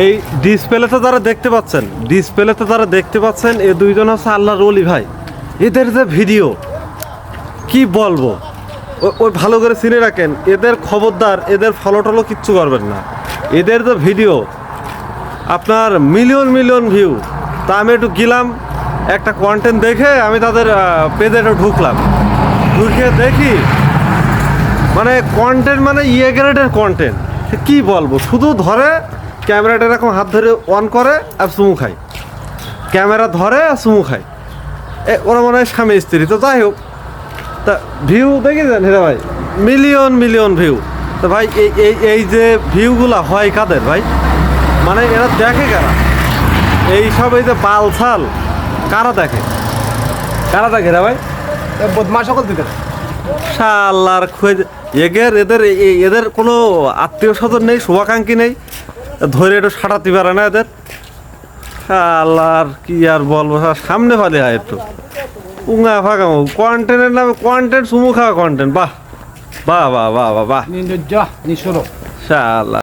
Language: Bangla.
এই ডিসপ্লেতে যারা দেখতে পাচ্ছেন এই দুইজন হচ্ছে আল্লাহর ওলি ভাই। এদের যে ভিডিও কি বলবো, ওই ভালো করে চিনে রাখেন। এদের খবরদার এদের ফলো টলো কিচ্ছু করবেন না। এদের যে ভিডিও আপনার মিলিয়ন মিলিয়ন ভিউ। তা আমি একটু গেলাম একটা কন্টেন্ট দেখে, আমি তাদের পেজে একটু ঢুকলাম, ঢুকে দেখি মানে কন্টেন্ট মানে গ্রেডের কন্টেন্ট। কি বলবো, শুধু ধরে ক্যামেরাটা এরকম হাত ধরে অন করে আর চুমু খায়, ক্যামেরা ধরে আর চুমু খায়। ওরা মনে হয় স্বামী স্ত্রী। তো যাই হোক, তা ভিউ দেখেছেন হেরা ভাই, মিলিয়ন মিলিয়ন ভিউ। তো ভাই এই যে ভিউগুলা হয় কাদের ভাই, মানে এরা দেখে কারা? এই সব এই যে বাল ছাল কারা দেখে রে ভাই? বদমাশ সকল দিকে শালার এদের কোনো আত্মীয় স্বজন নেই, শুভাকাঙ্ক্ষী নেই, ধরে একটু সাঁটাতে পারে না এদের। শালার কি আর বলবো, সামনে ফালে হয় একটু উঙা ফাঁকা কন্টেন্টের নামে কন্টেন্ট, চুমু খাওয়া কন্টেন্ট। বাহ বাহ বাহ বাহ বাহ বাহ, নির্লজ্জ নিঃসরো শালা।